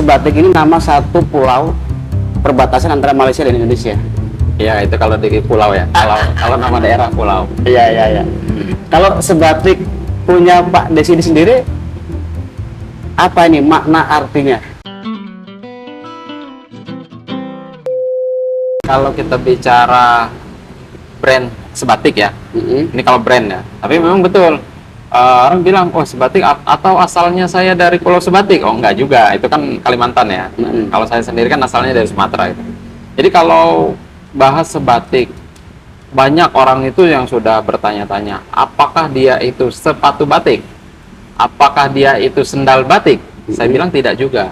Sebatik ini nama satu pulau perbatasan antara Malaysia dan Indonesia. Ya, itu kalau di pulau ya. Kalau nama daerah pulau. Iya. Kalau Sebatik punya Pak Desi ini sendiri, apa ini makna artinya? Kalau kita bicara brand Sebatik ya, ini kalau brand ya. Tapi memang betul. Orang bilang, oh Sebatik atau asalnya saya dari Pulau Sebatik. Oh enggak juga, itu kan Kalimantan ya. Kalau saya sendiri kan asalnya dari Sumatera itu. Jadi kalau bahas Sebatik, banyak orang itu yang sudah bertanya-tanya, apakah dia itu sepatu batik? Apakah dia itu sendal batik? Saya bilang tidak juga.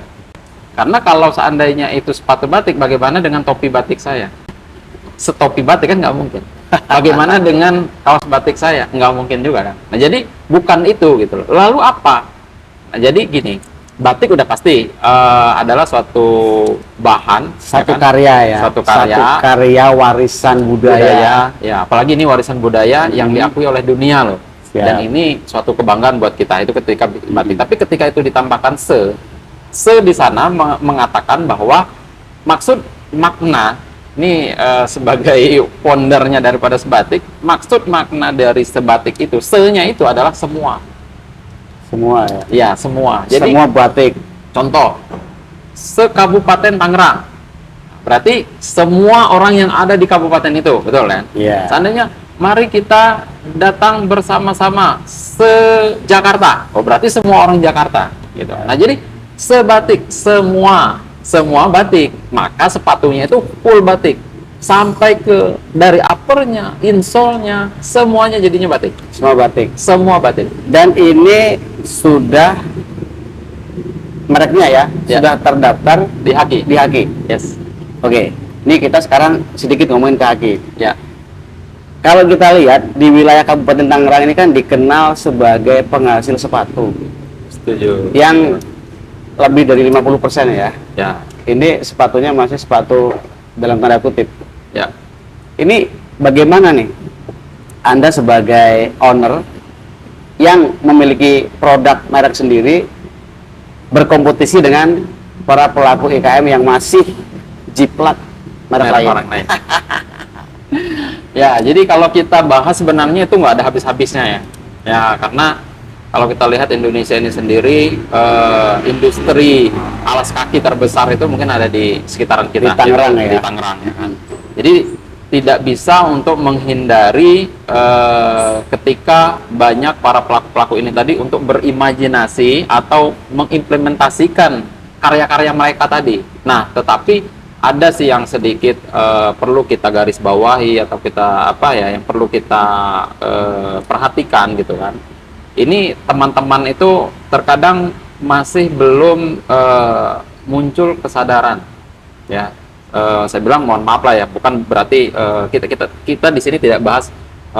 Karena kalau seandainya itu sepatu batik, bagaimana dengan topi batik saya? Setopi batik kan nggak mungkin. Bagaimana dengan kaos batik saya? Nggak mungkin juga kan. Nah jadi bukan itu gitu loh. Lalu apa? Nah jadi gini, batik udah pasti adalah suatu bahan, Satu ya kan? karya ya. Satu karya warisan budaya. Ya, apalagi ini warisan budaya yang diakui oleh dunia loh. Siap. Dan ini suatu kebanggaan buat kita itu ketika batik. Tapi ketika itu ditambahkan se di sana mengatakan bahwa maksud makna ini sebagai foundernya daripada Sebatik, maksud makna dari Sebatik itu, se-nya itu adalah semua. Semua ya. Ya, semua. Jadi Semua batik. contoh, se-Kabupaten Tangerang. Berarti semua orang yang ada di kabupaten itu, betul kan? Iya. Seandainya mari kita datang bersama-sama se-Jakarta. Oh, berarti semua orang Jakarta, gitu. Nah, jadi Sebatik, semua batik, maka sepatunya itu full batik sampai ke dari uppernya, insole-nya, semuanya jadinya batik. Semua batik. Dan ini sudah mereknya ya, sudah terdaftar Di Haki. di Haki. Yes. Oke, ini kita sekarang sedikit ngomongin ke Haki. Ya. Kalau kita lihat di wilayah Kabupaten Tangerang ini kan dikenal sebagai penghasil sepatu Setuju. yang lebih dari 50% ya. Ya. Ini sepatunya masih sepatu dalam tanda kutip. Ya. Ini bagaimana nih Anda sebagai owner yang memiliki produk merek sendiri berkompetisi dengan para pelaku UMKM yang masih jiplak merek lain? Ya, jadi kalau kita bahas sebenarnya itu nggak ada habis-habisnya ya. Ya, karena kalau kita lihat Indonesia ini sendiri, industri alas kaki terbesar itu mungkin ada di sekitaran kita. Di Tangerang ya. Di Tangerang ya kan. Jadi tidak bisa untuk menghindari ketika banyak para pelaku-pelaku ini tadi untuk berimajinasi atau mengimplementasikan karya-karya mereka tadi. Nah, tetapi ada sih yang sedikit perlu kita garis bawahi atau kita yang perlu kita perhatikan gitu kan. Ini teman-teman itu terkadang masih belum muncul kesadaran ya. Saya bilang mohon maaf lah ya, bukan berarti kita di sini tidak bahas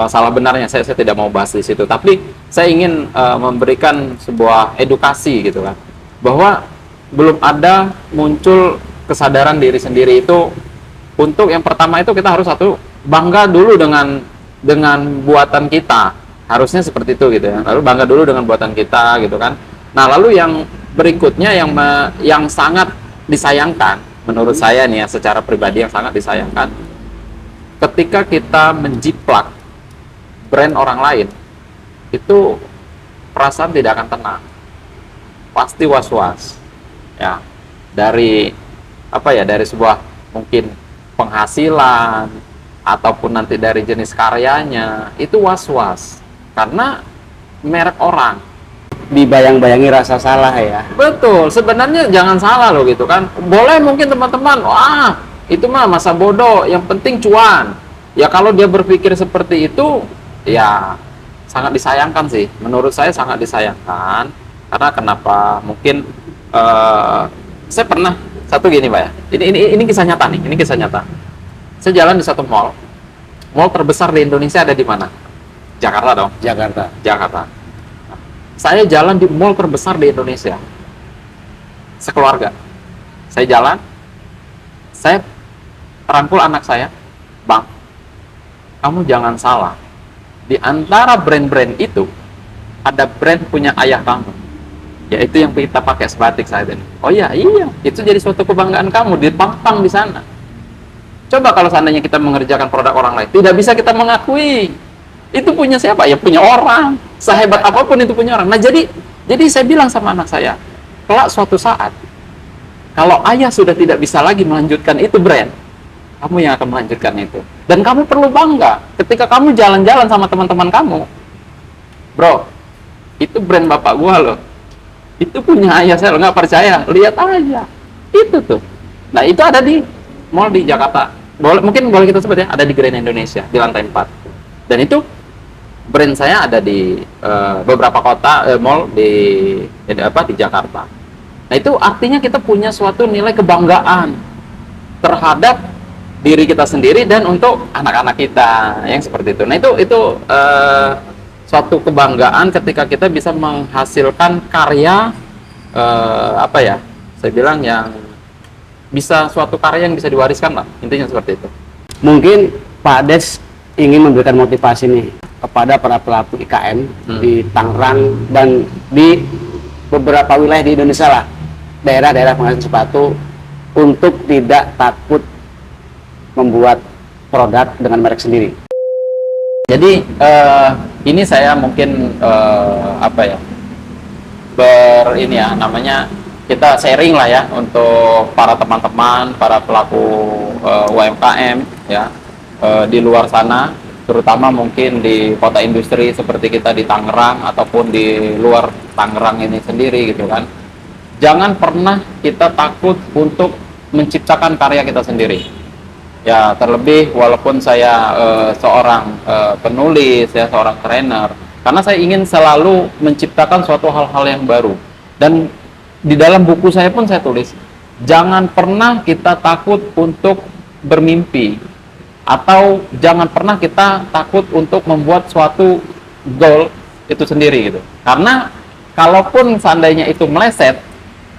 salah benarnya, saya tidak mau bahas di situ, tapi saya ingin memberikan sebuah edukasi gitu kan, bahwa belum ada muncul kesadaran diri sendiri itu. Untuk yang pertama itu kita harus bangga dulu dengan buatan kita, harusnya seperti itu gitu ya. Lalu bangga dulu dengan buatan kita gitu kan. Nah, lalu yang berikutnya yang sangat disayangkan menurut saya nih ya, secara pribadi yang sangat disayangkan, ketika kita menjiplak brand orang lain, itu perasaan tidak akan tenang, pasti was-was ya, dari dari sebuah mungkin penghasilan ataupun nanti dari jenis karyanya, itu was-was karena merek orang. Dibayang-bayangi rasa salah ya. Betul, sebenarnya jangan salah loh gitu kan. Boleh mungkin teman-teman, wah itu mah masa bodoh, yang penting cuan. Ya kalau dia berpikir seperti itu, ya sangat disayangkan sih. Menurut saya sangat disayangkan. Karena kenapa? Mungkin saya pernah satu gini Pak ya. Ini kisah nyata nih, ini kisah nyata. Saya jalan di satu mall terbesar di Indonesia ada di mana? Jakarta dong. Jakarta. Saya jalan di mall terbesar di Indonesia, sekeluarga. Saya jalan, saya rangkul anak saya, Bang, kamu jangan salah. Di antara brand-brand itu, ada brand punya ayah kamu. Ya itu yang kita pakai sebatik saat ini. Oh iya, itu jadi suatu kebanggaan kamu dipampang di sana. Coba kalau seandainya kita mengerjakan produk orang lain, tidak bisa kita mengakui. Itu punya siapa? Ya punya orang. Sehebat apapun itu punya orang. Nah jadi saya bilang sama anak saya, kelak suatu saat, kalau ayah sudah tidak bisa lagi melanjutkan itu brand, kamu yang akan melanjutkan itu. Dan kamu perlu bangga ketika kamu jalan-jalan sama teman-teman kamu. Bro, itu brand bapak gua loh. Itu punya ayah saya, nggak percaya, lihat aja. Itu tuh. Nah itu ada di mall di Jakarta. Mungkin boleh kita sebut ya, ada di Grand Indonesia di lantai 4. Dan itu brand saya ada di beberapa kota mall di Jakarta. Nah itu artinya kita punya suatu nilai kebanggaan terhadap diri kita sendiri dan untuk anak-anak kita yang seperti itu. Nah itu suatu kebanggaan ketika kita bisa menghasilkan karya saya bilang yang bisa suatu karya yang bisa diwariskan lah, intinya seperti itu. Mungkin Pak Des ingin memberikan motivasi nih kepada para pelaku IKM di Tangerang dan di beberapa wilayah di Indonesia lah, daerah-daerah penghasil sepatu, untuk tidak takut membuat produk dengan merek sendiri. Jadi ini saya mungkin kita sharing lah ya untuk para teman-teman, para pelaku UMKM ya di luar sana, terutama mungkin di kota industri seperti kita di Tangerang ataupun di luar Tangerang ini sendiri gitu kan. Jangan pernah kita takut untuk menciptakan karya kita sendiri. Ya terlebih walaupun saya seorang penulis ya, seorang trainer, karena saya ingin selalu menciptakan suatu hal-hal yang baru. Dan di dalam buku saya pun saya tulis, jangan pernah kita takut untuk bermimpi, atau jangan pernah kita takut untuk membuat suatu goal itu sendiri gitu. Karena kalaupun seandainya itu meleset,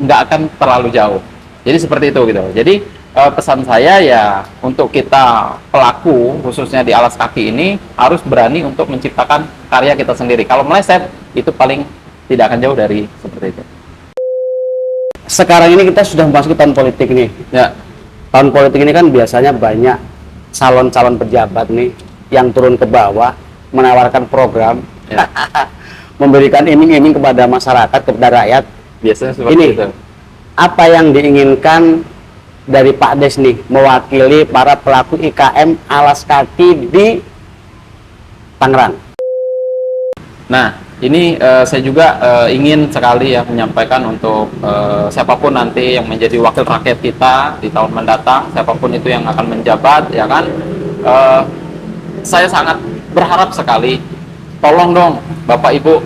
nggak akan terlalu jauh. Jadi seperti itu gitu. Jadi pesan saya ya untuk kita pelaku khususnya di alas kaki ini harus berani untuk menciptakan karya kita sendiri. Kalau meleset itu paling tidak akan jauh dari seperti itu. Sekarang ini kita sudah memasuki tahun politik nih. Ya. Tahun politik ini kan biasanya banyak calon-calon pejabat nih yang turun ke bawah menawarkan program, Ya. memberikan iming-iming kepada masyarakat, kepada rakyat. Biasanya seperti Ini itu. apa yang diinginkan dari Pak Des nih mewakili para pelaku IKM alas kaki di Tangerang? Nah, ini saya juga ingin sekali ya menyampaikan untuk siapapun nanti yang menjadi wakil rakyat kita di tahun mendatang, siapapun itu yang akan menjabat, ya kan, saya sangat berharap sekali, tolong dong Bapak Ibu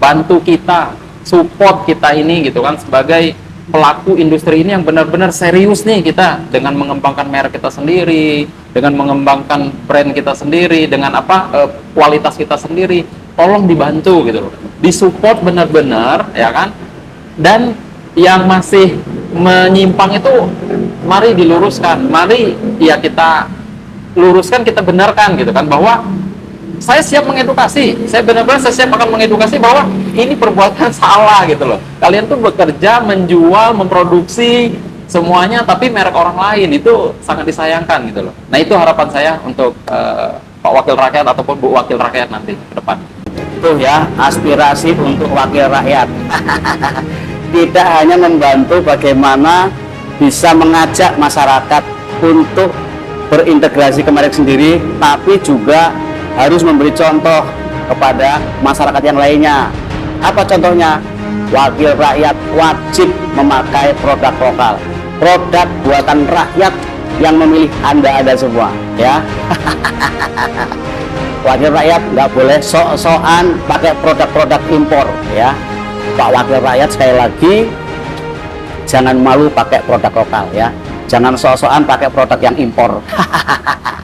bantu kita, support kita ini gitu kan, sebagai pelaku industri ini yang benar-benar serius nih kita dengan mengembangkan merek kita sendiri, dengan mengembangkan brand kita sendiri, dengan kualitas kita sendiri. Tolong dibantu gitu loh, disupport benar-benar ya kan. Dan yang masih menyimpang itu mari diluruskan, mari ya kita luruskan, kita benarkan gitu kan, bahwa saya siap mengedukasi, saya benar-benar siap akan mengedukasi bahwa ini perbuatan salah gitu loh. Kalian tuh bekerja, menjual, memproduksi semuanya, tapi merek orang lain, itu sangat disayangkan gitu loh. Nah itu harapan saya untuk Pak Wakil Rakyat ataupun Bu Wakil Rakyat nanti ke depan. Itu ya aspirasi untuk wakil rakyat. Tidak hanya membantu bagaimana bisa mengajak masyarakat untuk berintegrasi ke merek sendiri, tapi juga harus memberi contoh kepada masyarakat yang lainnya. Apa contohnya? Wakil rakyat wajib memakai produk lokal, produk buatan rakyat yang memilih Anda semua ya. Wakil rakyat nggak boleh sok-sokan pakai produk-produk impor ya. Pak Wakil Rakyat sekali lagi jangan malu pakai produk lokal ya, jangan sok-sokan pakai produk yang impor.